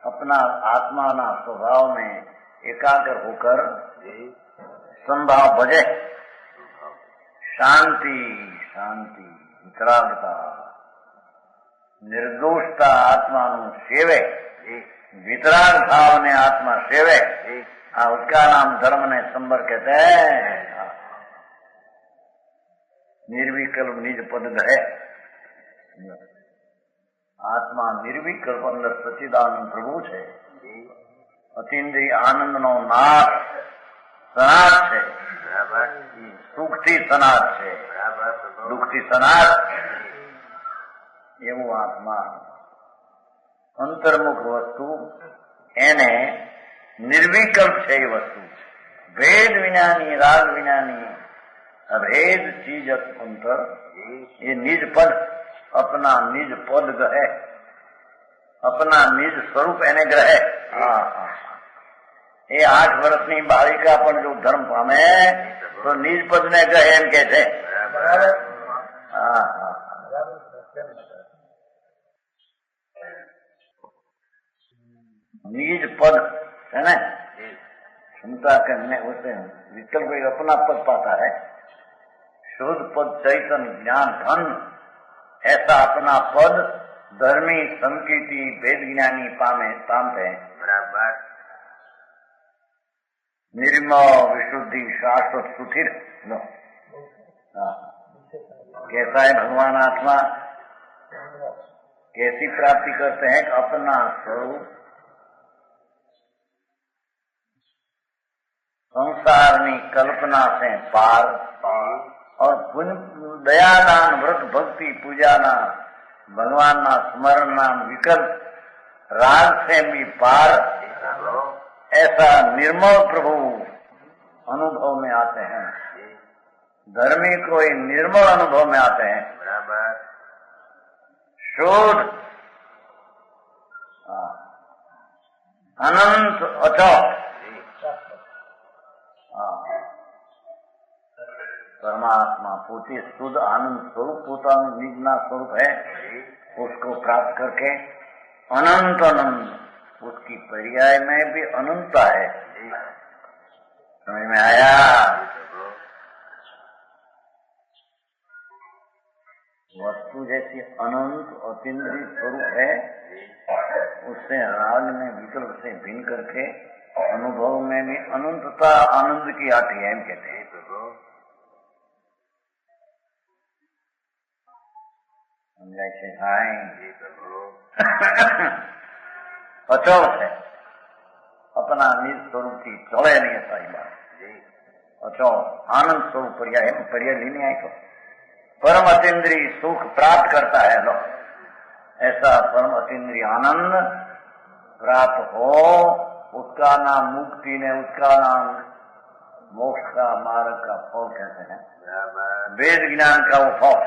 अपना आत्मा ना स्वभाव में एकाग्र होकर संभाव बजे शांति शांति वितरागता निर्दोषता आत्मा नु सेवे वितराग भाव ने आत्मा सेवे उसका नाम धर्म ने संबर कहते हैं. निर्विकल्प निज पद है. आत्मा निर्विकल्प अंदर सच्चिदानंद प्रभु છે. અતિન્દ્રિય આનંદ નો નાશ સનાથ છે. સુખથી સનાથ છે, દુઃખથી સનાથ. એવું આત્મા અંતર્મુખ વસ્તુ એને નિર્વિકલ્પ છે. એ વસ્તુ ભેદ વિનાની રાગ વિનાની अभेद चीज अंतर ये निज पद अपना निज पद ग्रहे अपना निज स्वरूप एने ग्रहे. ये 8 વર્ષની બાળિકા પણ જો ધર્મ પામે તો નિજ પદ ને ગ્રહે એમ કે છે. निज पद है ना क्षमता करने उसे विकल्प अपना पद पाता है. शुद्ध पद चैतन्य ज्ञान धन ऐसा अपना पद धर्मी संकीर्ति वेद ज्ञानी पामे पामते हैं. बराबर निर्मल विशुद्धि शाश्वत सुथिर लो. कैसा है भगवान आत्मा, कैसी प्राप्ति करते हैं कि अपना स्वरूप संसारनी कल्पना से पार और दयादान व्रत भक्ति पूजा ना भगवान ना स्मरण नाम विकल्प राग से भी पार ऐसा निर्मल प्रभु अनुभव में आते हैं. धर्मी कोई निर्मल अनुभव में आते हैं. बराबर शुद्ध अनंत अचोट परमात्मा पोते शुद्ध आनंद स्वरूप पोता निजना स्वरूप है. उसको प्राप्त करके अनंत आनंद उसकी पर्याय में भी अनंतता है. समझ में आया? वस्तु जैसी अनंत अतीन्द्रिय स्वरूप है उससे राग में विकल्प से भिन्न करके अनुभव में भी अनंतता आनंद की आती है, कहते हैं। जैसे अचल है, अपना निज स्वरूप की चले नहीं है, सारी बात अचल आनंद स्वरूप पर्याय लेने आए तो परम अतीन्द्रिय सुख प्राप्त करता है लोग, ऐसा परम अतीन्द्रिय आनंद प्राप्त हो, उसका नाम मुक्ति ने, उसका नाम मोक्ष का मार्ग का फल कहते हैं, वेद ज्ञान का वो फल।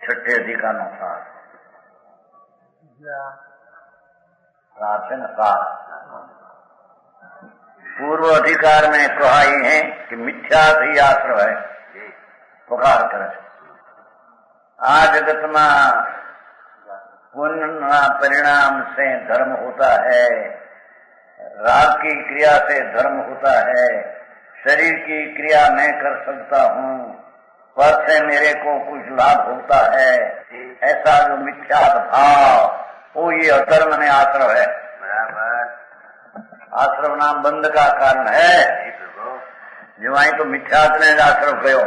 छठे अधिकानुसार पूर्व अधिकार में कहा ही है कि मिथ्या ही आश्रय है, पुकार करे आ जगत में पुण्य परिणाम से धर्म होता है, राग की क्रिया से धर्म होता है, शरीर की क्रिया मैं कर सकता हूँ, पर से मेरे को कुछ लाभ होता है, ऐसा जो मिथ्या भाव वो ये अधर्म में आश्रव है। आश्रव नाम बंध का कारण है, जो आई तो मिथ्यात ने आश्रव कहो,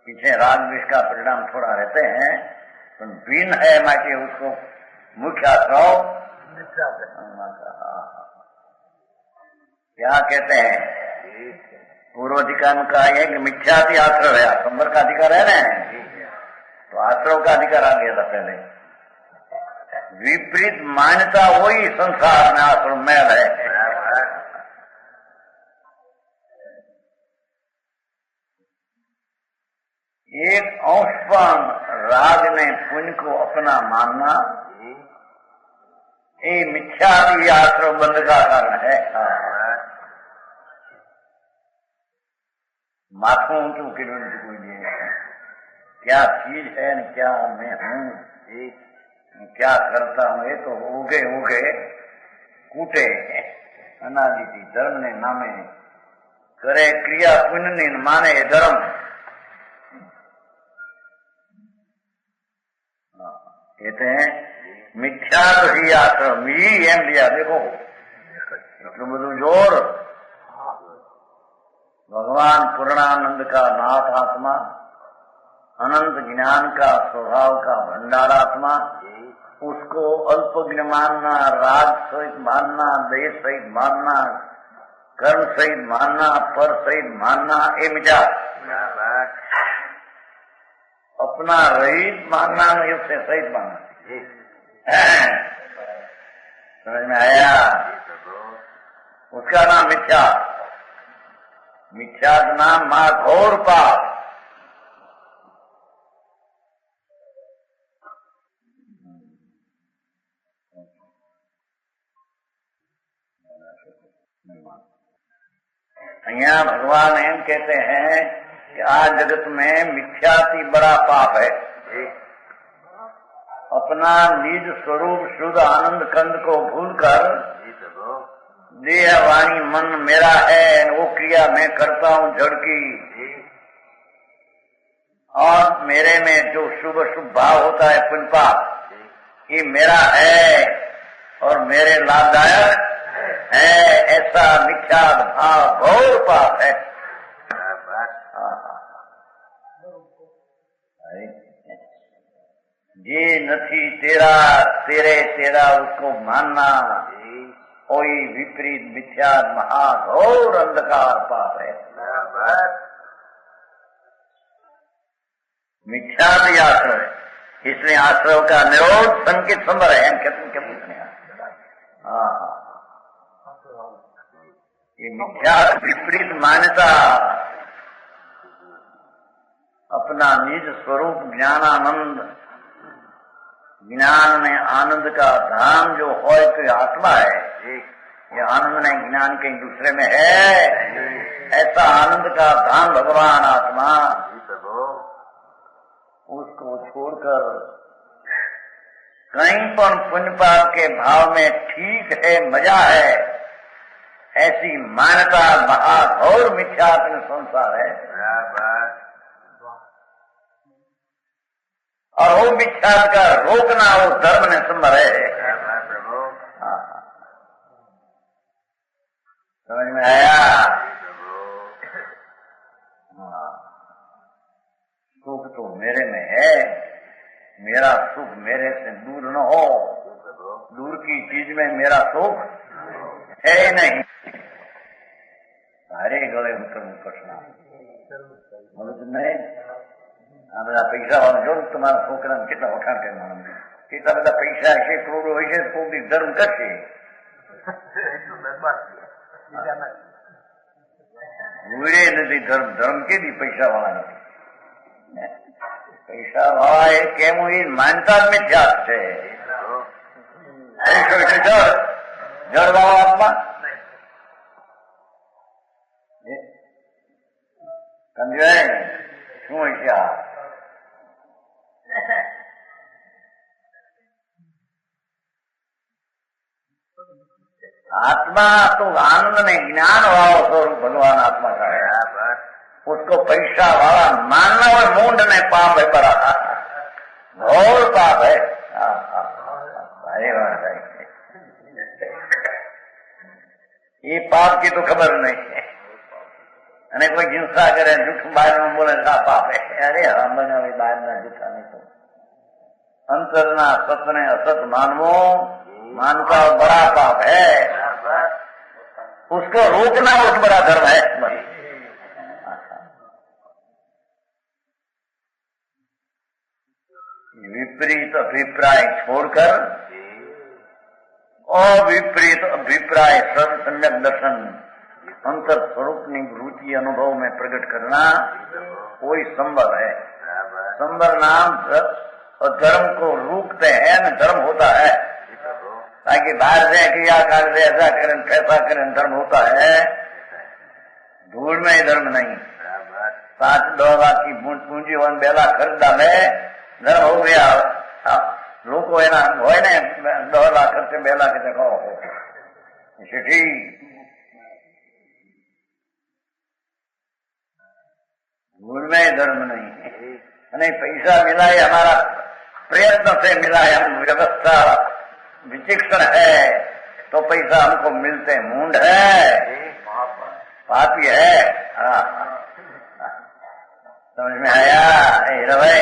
पीछे राग विष का परिणाम थोड़ा रहते हैं, तो बीन है माके उसको मुख्य आश्रव क्या कहते हैं। पूर्व अधिकार में कहा है कि मिथ्याति आश्रव है, संबर का अधिकार है ना, तो आश्रव का अधिकार आ गया था पहले। विपरीत मान्यता वही संसार में आश्रव मैल है। एक अंशपन राग ने पुण्य को अपना मानना, ये मिथ्याति आश्रव बंध का कारण है। माथों क्यों किलोमीटर कोई नहीं, क्या चीज है न क्या मैं हूँ, क्या करता हूँ, ये तो उगे कूटे अनादि धर्म ने नामे करे क्रिया पुण्य ने माने धर्म। कहते हैं मिथ्या तो ही आश्रम ही एम लिया, देखो એટલું બધું जोर। भगवान पूर्णानंद का नाथ आत्मा, अनंत ज्ञान का स्वभाव का भंडारात्मा, उसको अल्पज्ञ मानना, राग सहित मानना, देश सहित मानना, कर्म सहित मानना, पर सहित मानना, ये मिटा। अपना रहित मानना नहीं, उससे सहित मानना। समझ में आया? उसका नाम मिथ्या। मिथ्यात नाम घोर पाप। यहाँ भगवान एम कहते हैं कि आज जगत में मिथ्याति बड़ा पाप है। अपना निज स्वरूप शुद्ध आनंद कंद को भूलकर देह वाणी मन मेरा है, वो क्रिया मैं करता हूँ जड़ की, और मेरे में जो शुभ शुभ भाव होता है पुण्य पाप, ये मेरा है और मेरे लाभदायक है, ऐसा मिथ्या भाव घोर पाप है। जे नथी तेरा तेरे तेरा उसको मानना, कोई विपरीत मिथ्या महाघोर अंधकार पाप है। मिथ्या भी आश्रव है, इसलिए आश्रव का निरोध संकित संबर है। हम क्या पूछने? ये मिथ्या विपरीत मान्यता अपना निज स्वरूप ज्ञानानंद, ज्ञान में आनंद का धाम जो हो तो आत्मा है, ये आनंद नहीं ज्ञान कहीं दूसरे में है, ऐसा आनंद का धाम भगवान आत्मा, उसको छोड़कर कहीं पर पुण्य पाप के भाव में ठीक है, मजा है, ऐसी मान्यता महाघोर मिथ्यात्म संसार है। और वो विख्यात का रोकना वो धर्म ने संभर है। प्रभु समझ में आया? सुख तो मेरे में है, मेरा सुख मेरे से दूर न हो। दूर की चीज में मेरा सुख है ही नहीं। सारे गले उतरવું કૃષ્ણ બોલું નહીં? આ બધા પૈસા વાળા જો તમારા છોકરાને કેટલા વખાણ કરવાના, કેટલા બધા પૈસા હશે, કરોડો હશે, કોઈ ધર્મ કરશે. ઉડે નથી ધર્મ, ધર્મ કેદી પૈસા વાળા નથી. પૈસા વાળા એ કેમ એ માનતા જ મિથ્યા છે. જળ વાળો આત્મા સમજાય શું હશે? आत्मा तो आनंद में ज्ञान वाला स्वरूप भगवान आत्मा का है। उसको पैसा वाला मानना और मूंड में पाप है, बड़ा घोर पाप है। अरे बात है, ये पाप की तो खबर नहीं है। અને કોઈ હિંસા કરે, જૂઠું બહાર નું બોલે આ પાપ है। अरे हम बनावे બહાર ના જૂઠા नहीं तो अंतरना सत ने असत मानवो मानका बड़ा पाप है। उसको रोकना बहुत बड़ा धर्म है। विपरीत अभिप्राय छोड़कर अविपरीत अभिप्राय सर्व सम्यक दर्शन अंतर स्वरूप की रुचि अनुभव में प्रकट करना कोई संभव है। संभव नाम धर्म को रोकते हैं न धर्म होता है। ताकि बाहर से क्रिया कार्य से ऐसा करें कैसा करें धर्म होता है, धूल में ही धर्म नहीं। 7-10 लाख की पूंजी वन 2 लाख खरीद डाले धर्म हो गया। लोग है ना 10 लाख खर्चे 2 लाख देखो ठीक धूल में ही धर्म नहीं। पैसा मिला है हमारा प्रयत्न से मिला है, हम व्यवस्था विचक्षण है तो पैसा हमको मिलते, मूंड है पापी है। समझ में आया? भाई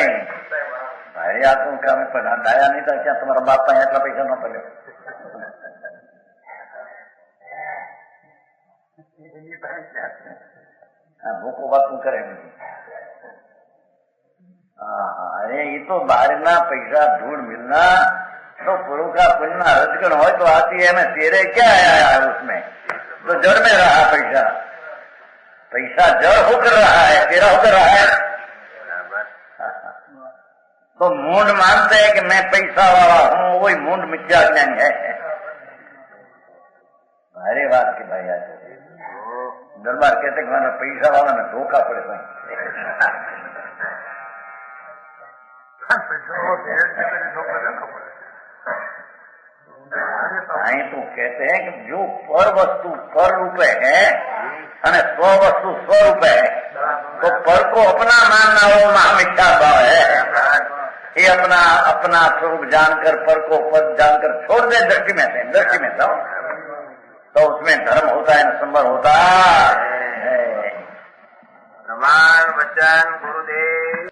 भाई आपको क्या मैं पढ़ा डाया नहीं था क्या? तुम्हारा बाप का इतना पैसा न पड़े। भूखो बात तुम करे। अरे ये तो बाहर ना पैसा धूल मिलना तो गुरु का पुण्य रजगण हो तो आती है। मैं तेरे क्या आया है उसमें तो जड़ में रहा पैसा, पैसा जड़ होकर रहा है, तेरा होकर रहा है। तो मूंड मानते हैं कि मैं पैसा वाला हूँ, वही मूंड मिथ्या ज्ञान है। भारी बात की भाई आज दरबार कहते कि मैंने पैसा वाला में धोखा पड़े भाई। तो कहते हैं कि जो पर वस्तु पर रूपे है और स्व वस्तु स्व रूपे है, तो पर को अपना मानना वो महामिथ्या भाव है। ये अपना अपना स्वरूप जानकर पर को पद जानकर छोड़ दे दृष्टि में से, दृष्टि में तो उसमें धर्म होता है न संभव होता है। प्रमाण वचन गुरुदेव।